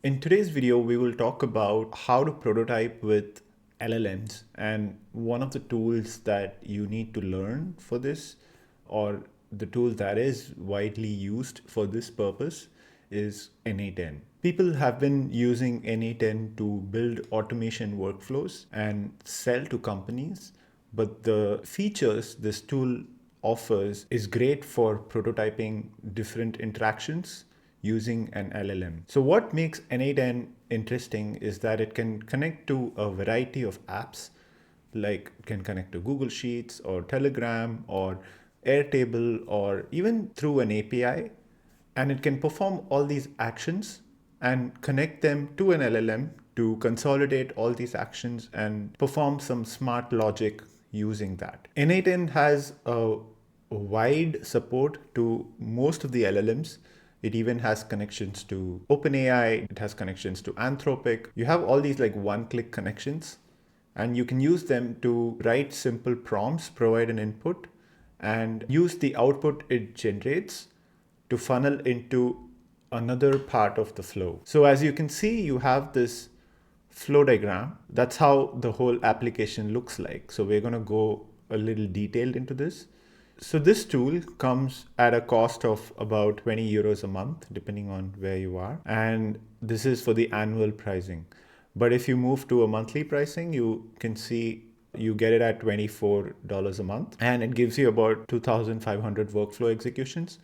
In today's video, we will talk about how to prototype with LLMs. And one of the tools that you need to learn for this, or the tool that is widely used for this purpose, is NA10. People have been using NA10 to build automation workflows and sell to companies, but the features this tool offers is great for prototyping different interactions using an LLM. So what makes N8N interesting is that it can connect to a variety of apps, like it can connect to Google Sheets or Telegram or Airtable or even through an API, and it can perform all these actions and connect them to an LLM to consolidate all these actions and perform some smart logic using that. N8N has a wide support to most of the LLMs. It even has connections to OpenAI, it has connections to Anthropic. You have all these like one-click connections, and you can use them to write simple prompts, provide an input, and use the output it generates to funnel into another part of the flow. So as you can see, you have this flow diagram. That's how the whole application looks like. So we're going to go a little detailed into this. So this tool comes at a cost of about 20 euros a month, depending on where you are. And this is for the annual pricing. But if you move to a monthly pricing, you can see you get it at $24 a month, and it gives you about 2,500 workflow executions.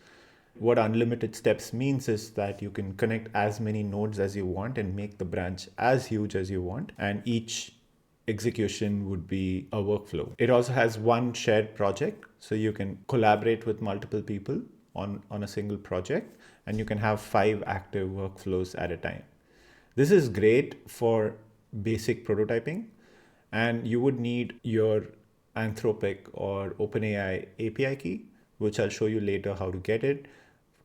What unlimited steps means is that you can connect as many nodes as you want and make the branch as huge as you want, and each execution would be a workflow. It also has one shared project, so you can collaborate with multiple people on a single project, and you can have 5 active workflows at a time. This is great for basic prototyping, and you would need your Anthropic or OpenAI API key, which I'll show you later how to get it,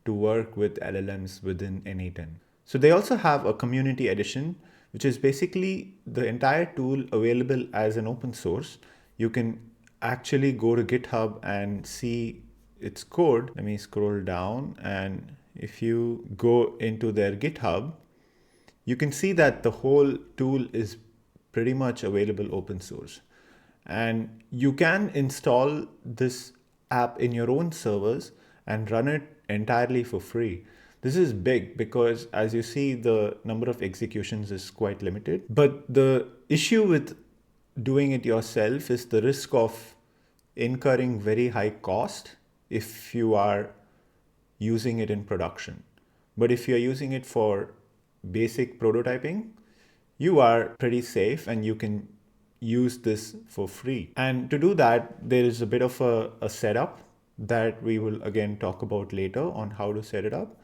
to work with LLMs within N8N. So they also have a community edition, which is basically the entire tool available as an open source. You can actually go to GitHub and see its code. Let me scroll down, and if you go into their GitHub, you can see that the whole tool is pretty much available open source. And you can install this app in your own servers and run it entirely for free. This is big because, as you see, the number of executions is quite limited. But the issue with doing it yourself is the risk of incurring very high cost if you are using it in production. But if you're using it for basic prototyping, you are pretty safe and you can use this for free. And to do that, there is a bit of a setup that we will again talk about later on how to set it up.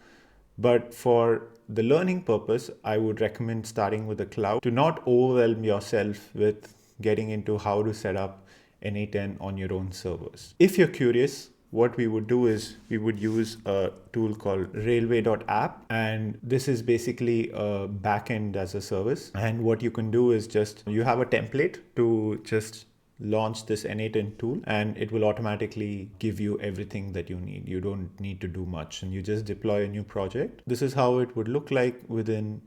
But for the learning purpose, I would recommend starting with the cloud to not overwhelm yourself with getting into how to set up N8N on your own servers. If you're curious, what we would do is we would use a tool called railway.app, and this is basically a backend as a service. And what you can do is just you have a template to just launch this N8N tool, and it will automatically give you everything that you need. You don't need to do much, and you just deploy a new project. This is how it would look like within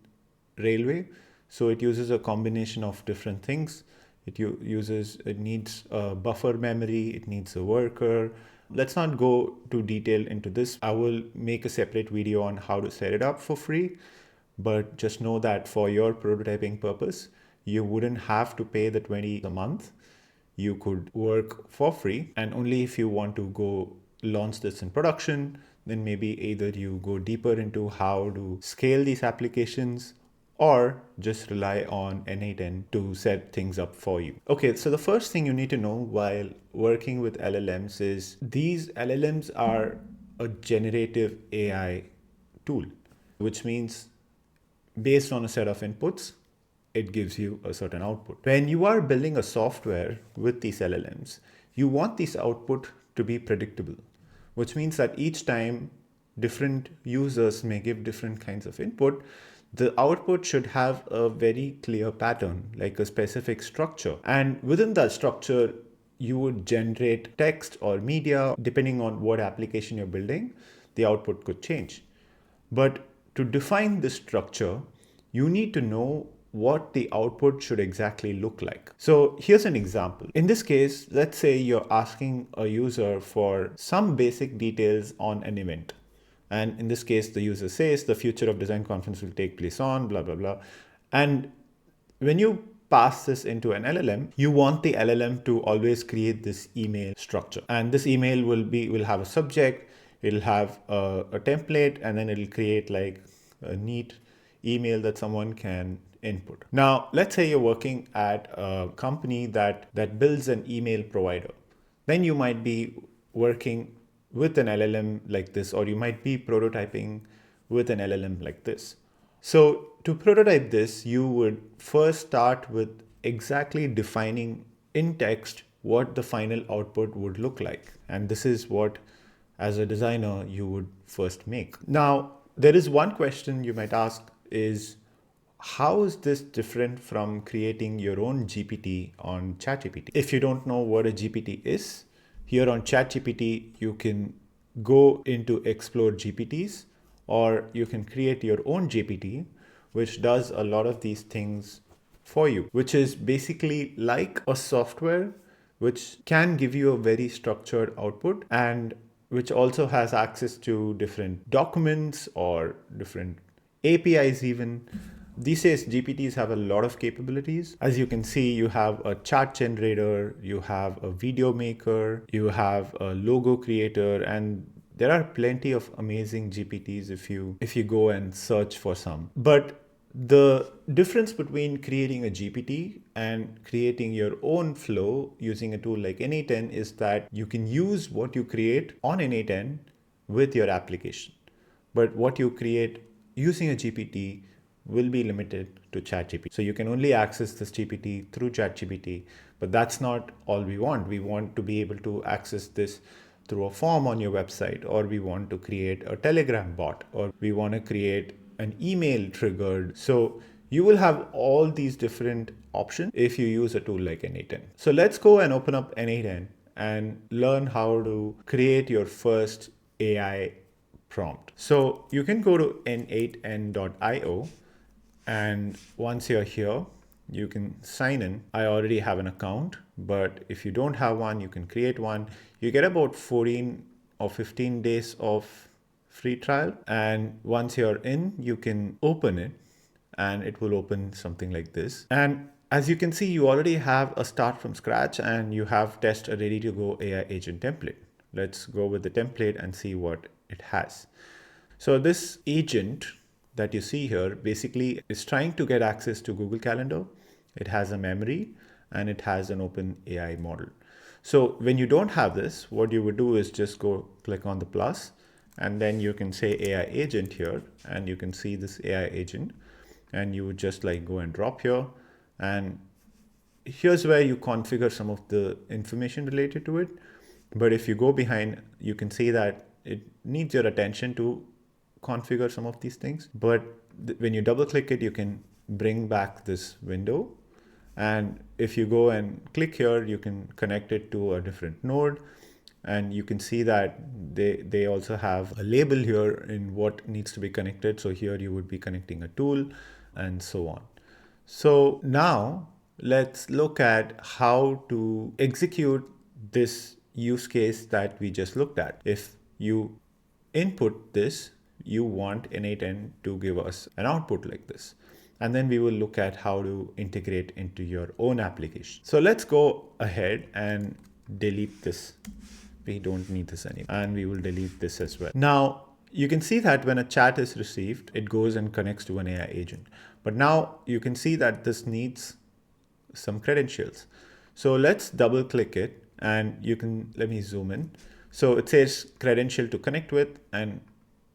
Railway. So it uses a combination of different things. It needs a buffer memory, it needs a worker. Let's not go too detailed into this. I will make a separate video on how to set it up for free, but just know that for your prototyping purpose, you wouldn't have to pay the 20 a month. You could work for free, and only if you want to go launch this in production, then maybe either you go deeper into how to scale these applications or just rely on N8N to set things up for you. Okay, so the first thing you need to know while working with LLMs is these LLMs are a generative AI tool, which means based on a set of inputs, it gives you a certain output. When you are building a software with these LLMs, you want this output to be predictable, which means that each time different users may give different kinds of input, the output should have a very clear pattern, like a specific structure. And within that structure, you would generate text or media. Depending on what application you're building, the output could change. But to define this structure, you need to know what the output should exactly look like. So here's an example. In this case, let's say you're asking a user for some basic details on an event. And in this case, the user says the future of design conference will take place on blah, blah, blah. And when you pass this into an LLM, you want the LLM to always create this email structure. And this email will have a subject, it'll have a template, and then it'll create like a neat email that someone can input. Now, let's say you're working at a company that builds an email provider. Then you might be working with an LLM like this, or you might be prototyping with an LLM like this. So to prototype this, you would first start with exactly defining in text what the final output would look like. And this is what, as a designer, you would first make. Now, there is one question you might ask is, how is this different from creating your own GPT on ChatGPT? If you don't know what a GPT is, here on ChatGPT, you can go into explore GPTs, or you can create your own GPT, which does a lot of these things for you, which is basically like a software which can give you a very structured output and which also has access to different documents or different APIs even. These days, GPTs have a lot of capabilities. As you can see, you have a chart generator, you have a video maker, you have a logo creator, and there are plenty of amazing GPTs if you go and search for some. But the difference between creating a GPT and creating your own flow using a tool like n8n is that you can use what you create on n8n with your application. But what you create using a GPT will be limited to ChatGPT. So you can only access this GPT through ChatGPT, but that's not all we want. We want to be able to access this through a form on your website, or we want to create a Telegram bot, or we want to create an email triggered. So you will have all these different options if you use a tool like n8n. So let's go and open up n8n and learn how to create your first AI prompt. So you can go to n8n.io, and once you're here, you can sign in. I already have an account, but if you don't have one, you can create one. You get about 14 or 15 days of free trial. And once you're in, you can open it and it will open something like this. And as you can see, you already have a start from scratch and you have test a ready to go AI agent template. Let's go with the template and see what it has. So this agent that you see here basically is trying to get access to Google Calendar. It has a memory and it has an open AI model. So when you don't have this, what you would do is just go click on the plus, and then you can say AI agent here, and you can see this AI agent, and you would just like go and drop here. And here's where you configure some of the information related to it. But if you go behind, you can see that it needs your attention to configure some of these things. But when you double click it, you can bring back this window. And if you go and click here, you can connect it to a different node. And you can see that they also have a label here in what needs to be connected. So here you would be connecting a tool and so on. So now let's look at how to execute this use case that we just looked at. If you input this, you want n8n to give us an output like this. And then we will look at how to integrate into your own application. So let's go ahead and delete this. We don't need this anymore. And we will delete this as well. Now, you can see that when a chat is received, it goes and connects to an AI agent. But now you can see that this needs some credentials. So let's double click it, and you can, let me zoom in. So it says credential to connect with, and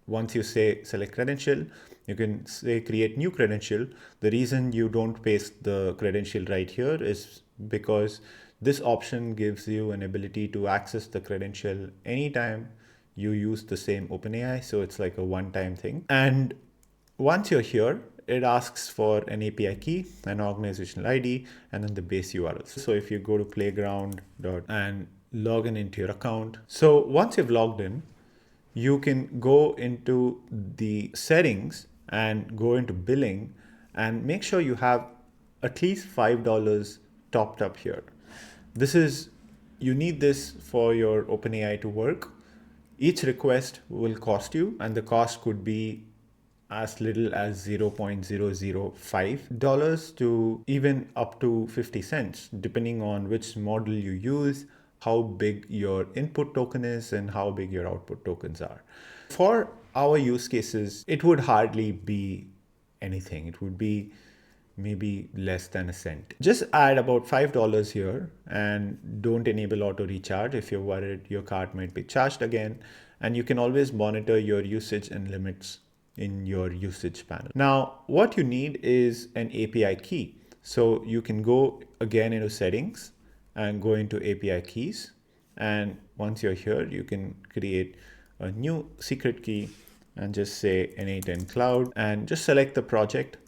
once you say select credential, you can say create new credential. The reason you don't paste the credential right here is because this option gives you an ability to access the credential anytime you use the same OpenAI. So it's like a one-time thing. And once you're here, it asks for an API key, an organizational ID, and then the base URL. So if you go to playground and log in into your account. So once you've logged in, you can go into the settings and go into billing and make sure you have at least $5 topped up here. You need this for your OpenAI to work. Each request will cost you, and the cost could be as little as $0.005 to even up to 50 cents, depending on which model you use, how big your input token is, and how big your output tokens are. For our use cases, it would hardly be anything. It would be maybe less than a cent. Just add about $5 here and don't enable auto recharge if you're worried your card might be charged again. And you can always monitor your usage and limits in your usage panel. Now, what you need is an API key. So you can go again into settings and go into API keys. And once you're here, you can create a new secret key and just say N8N Cloud and just select the project.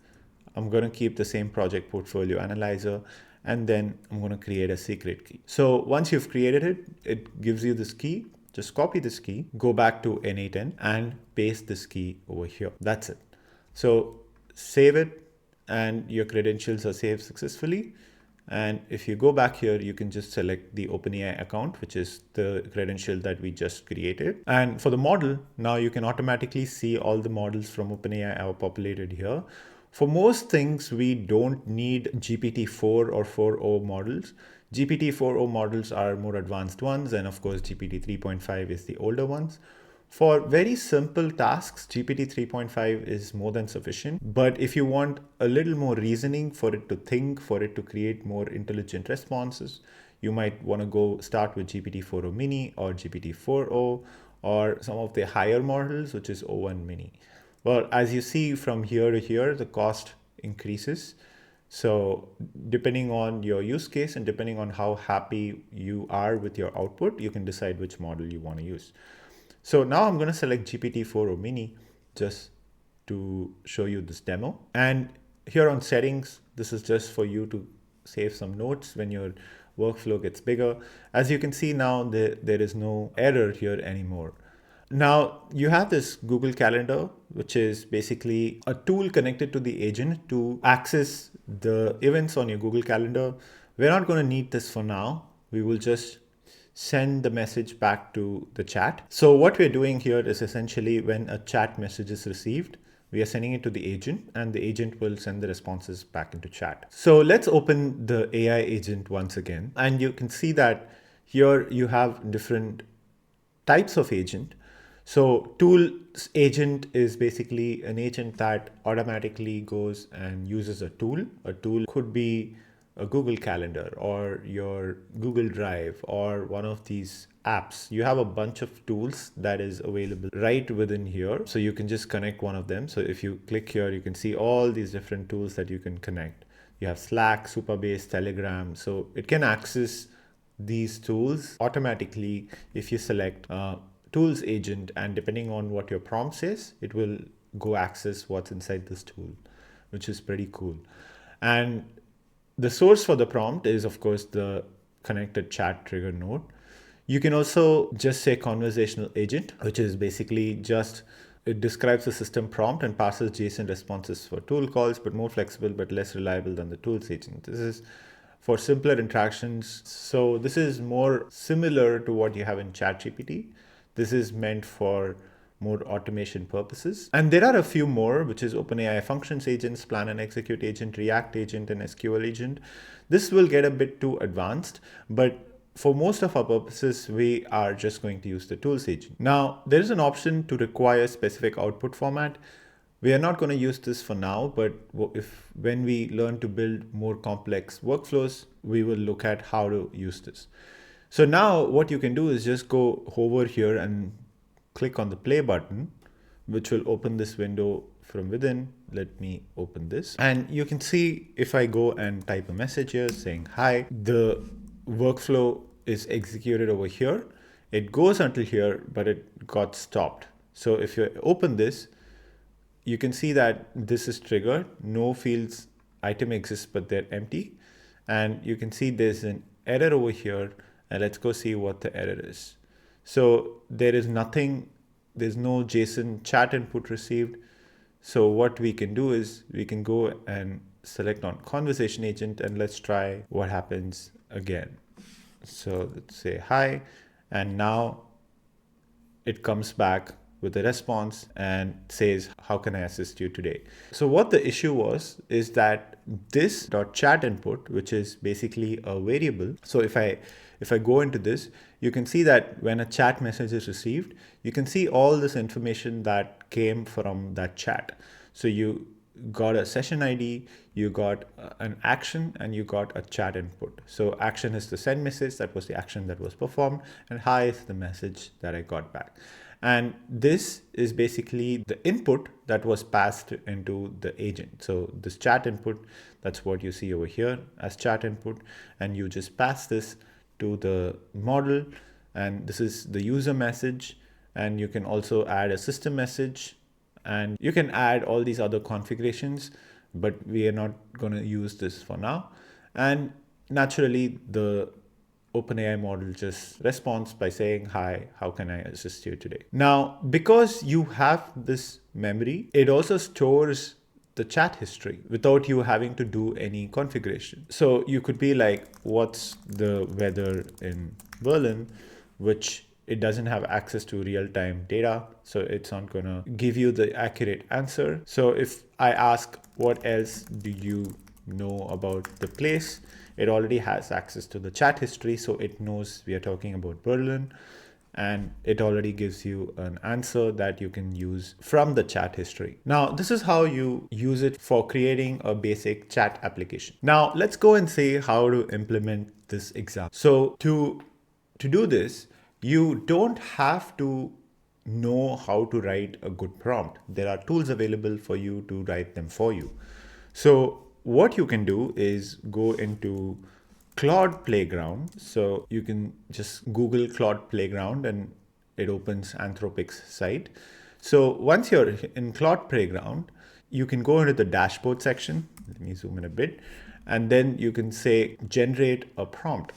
I'm going to keep the same project portfolio analyzer, and then I'm going to create a secret key. So once you've created it, it gives you this key. Just copy this key, go back to N8N and paste this key over here. That's it. So save it and your credentials are saved successfully. And if you go back here, you can just select the OpenAI account, which is the credential that we just created. And for the model, now you can automatically see all the models from OpenAI are populated here. For most things, we don't need GPT-4 or 4.0 models. GPT-4.0 models are more advanced ones, and of course, GPT 3.5 is the older ones. For very simple tasks, GPT 3.5 is more than sufficient. But if you want a little more reasoning for it to think, for it to create more intelligent responses, you might want to go start with GPT 4.0 mini or GPT 4.0 or some of the higher models, which is O1 mini. Well, as you see from here to here, the cost increases. So depending on your use case and depending on how happy you are with your output, you can decide which model you want to use. So now I'm going to select GPT 4.0 mini just to show you this demo. And here on settings, this is just for you to save some notes when your workflow gets bigger. As you can see now, there is no error here anymore. Now you have this Google Calendar, which is basically a tool connected to the agent to access the events on your Google Calendar. We're not going to need this for now. We will just send the message back to the chat. So what we're doing here is essentially when a chat message is received, we are sending it to the agent and the agent will send the responses back into chat. So let's open the AI agent once again. And you can see that here you have different types of agent. So tools agent is basically an agent that automatically goes and uses a tool. A tool could be a Google Calendar or your Google Drive or one of these apps. You have a bunch of tools that is available right within here. So you can just connect one of them. So if you click here, you can see all these different tools that you can connect. You have Slack, Supabase, Telegram. So it can access these tools automatically if you select tools agent, and depending on what your prompt says, it will go access what's inside this tool, which is pretty cool. And the source for the prompt is, of course, the connected chat trigger node. You can also just say conversational agent, which is basically just, it describes the system prompt and passes JSON responses for tool calls, but more flexible but less reliable than the tools agent. This is for simpler interactions. So this is more similar to what you have in ChatGPT. This is meant for more automation purposes. And there are a few more, which is OpenAI functions agents, plan and execute agent, React agent, and SQL agent. This will get a bit too advanced, but for most of our purposes, we are just going to use the tools agent. Now, there is an option to require specific output format. We are not going to use this for now, but when we learn to build more complex workflows, we will look at how to use this. So now what you can do is just go over here and click on the play button, which will open this window from within. Let me open this. And you can see if I go and type a message here saying hi, the workflow is executed over here. It goes until here, but it got stopped. So if you open this, you can see that this is triggered. No fields item exists, but they're empty. And you can see there's an error over here. And let's go see what the error is. So there is nothing, there's no JSON chat input received. So what we can do is we can go and select on conversation agent, and let's try what happens again. So let's say hi, and now it comes back with a response and says, how can I assist you today? So what the issue was is that this .chat input, which is basically a variable. So if I go into this, you can see that when a chat message is received, you can see all this information that came from that chat. So you got a session ID, you got an action, and you got a chat input. So action is the send message, that was the action that was performed, and hi is the message that I got back. And this is basically the input that was passed into the agent. So this chat input, that's what you see over here as chat input, and you just pass this to the model, and this is the user message, and you can also add a system message, and you can add all these other configurations, but we are not going to use this for now. And naturally, the OpenAI model just responds by saying, hi, how can I assist you today? Now, because you have this memory, it also stores the chat history without you having to do any configuration. So you could be like, what's the weather in Berlin, which it doesn't have access to real-time data, so it's not gonna give you the accurate answer. So if I ask, what else do you know about the place, it already has access to the chat history, so it knows we are talking about Berlin, and it already gives you an answer that you can use from the chat history. Now, this is how you use it for creating a basic chat application. Now, let's go and see how to implement this example. So to do this, you don't have to know how to write a good prompt. There are tools available for you to write them for you. So what you can do is go into Claude Playground. So you can just Google Claude Playground and it opens Anthropic's site. So once you're in Claude Playground, you can go into the dashboard section. Let me zoom in a bit. And then you can say, generate a prompt.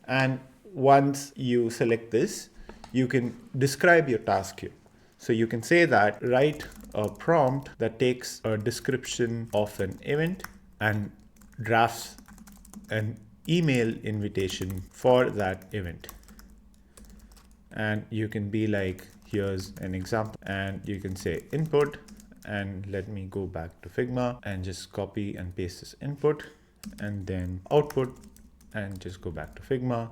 And once you select this, you can describe your task here. So you can say that write a prompt that takes a description of an event and drafts an email invitation for that event. And you can be like, here's an example, and you can say input, and let me go back to Figma and just copy and paste this input, and then output, and just go back to Figma.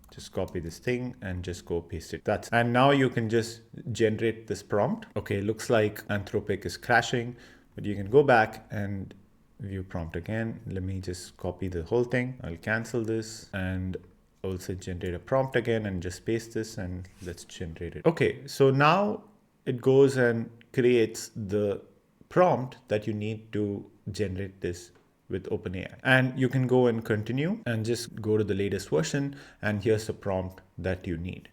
Just copy this thing and just go paste it. And now you can just generate this prompt. Okay, looks like Anthropic is crashing, but you can go back and view prompt again. Let me just copy the whole thing. I'll cancel this and also generate a prompt again and just paste this, and let's generate it. Okay, so now it goes and creates the prompt that you need to generate this with OpenAI. And you can go and continue and just go to the latest version, and here's the prompt that you need.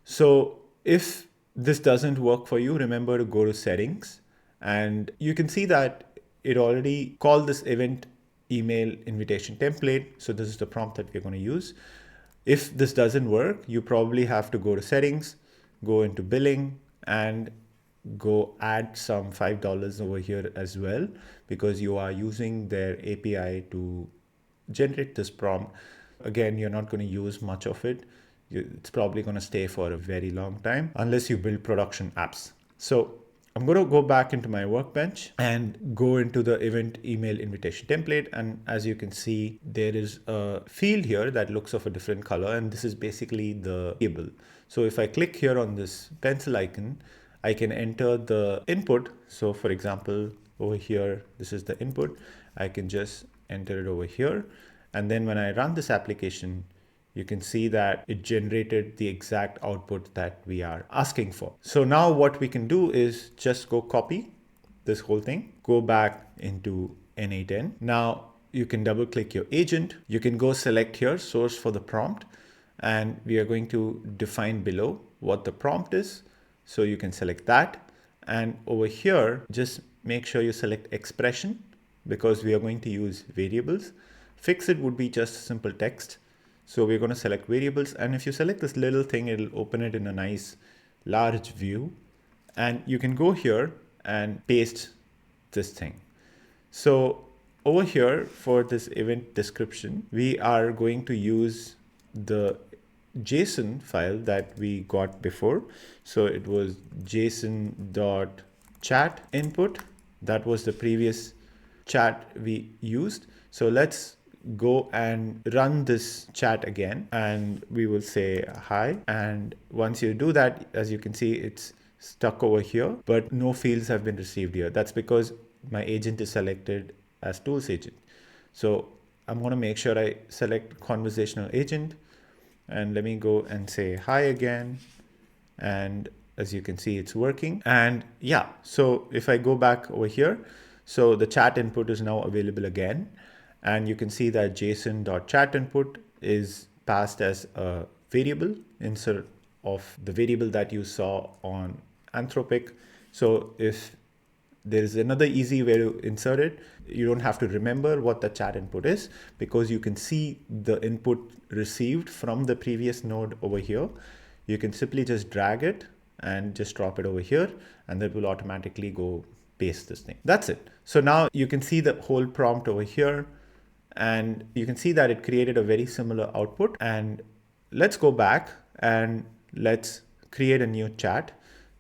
So if this doesn't work for you, remember to go to settings, and you can see that it already called this event email invitation template. So this is the prompt that we're going to use. If this doesn't work, you probably have to go to settings, go into billing, and go add some $5 over here as well, because you are using their API to generate this prompt. Again, you're not going to use much of it. It's probably going to stay for a very long time unless you build production apps. So I'm going to go back into my workbench and go into the event email invitation template. And as you can see, there is a field here that looks of a different color. And this is basically the table. So if I click here on this pencil icon, I can enter the input. So for example, over here, this is the input. I can just enter it over here. And then when I run this application, you can see that it generated the exact output that we are asking for. So now what we can do is just go copy this whole thing, go back into N8N. Now you can double click your agent. You can go select here, source for the prompt. And we are going to define below what the prompt is. So you can select that. And over here, just make sure you select expression, because we are going to use variables. Fixed would be just simple text. So we're going to select variables. And if you select this little thing, it'll open it in a nice large view. And you can go here and paste this thing. So over here for this event description, we are going to use the JSON file that we got before. So it was json.chat input. That was the previous chat we used. So let's go and run this chat again, and we will say hi. And once you do that, as you can see, it's stuck over here, but no fields have been received here. That's because my agent is selected as tools agent. So I'm going to make sure I select conversational agent, and let me go and say hi again. And as you can see, it's working. And yeah, so if I go back over here, so the chat input is now available again. And you can see that json.chat input is passed as a variable instead of the variable that you saw on Anthropic. So if there is another easy way to insert it, you don't have to remember what the chat input is, because you can see the input received from the previous node over here. You can simply just drag it and just drop it over here, and that will automatically go paste this thing. That's it. So now you can see the whole prompt over here, and you can see that it created a very similar output. And let's go back and let's create a new chat.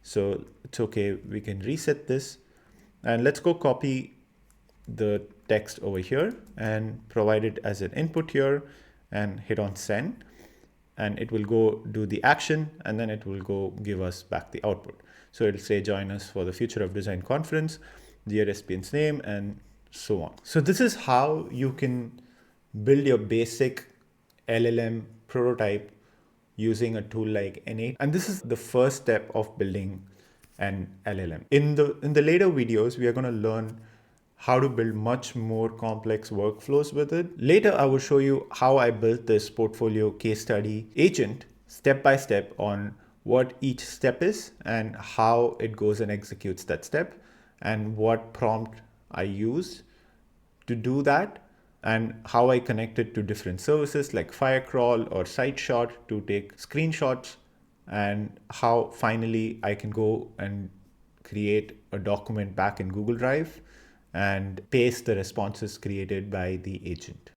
So it's okay, we can reset this, and let's go copy the text over here and provide it as an input here and hit on send, and it will go do the action, and then it will go give us back the output. So it'll say join us for the Future of Design conference, the recipient's name, and so on. So this is how you can build your basic LLM prototype using a tool like N8. And this is the first step of building an LLM. In the later videos, we are going to learn how to build much more complex workflows with it. Later, I will show you how I built this portfolio case study agent step by step on what each step is and how it goes and executes that step, and what prompt I use to do that, and how I connect it to different services like Firecrawl or SiteShot to take screenshots, and how finally I can go and create a document back in Google Drive and paste the responses created by the agent.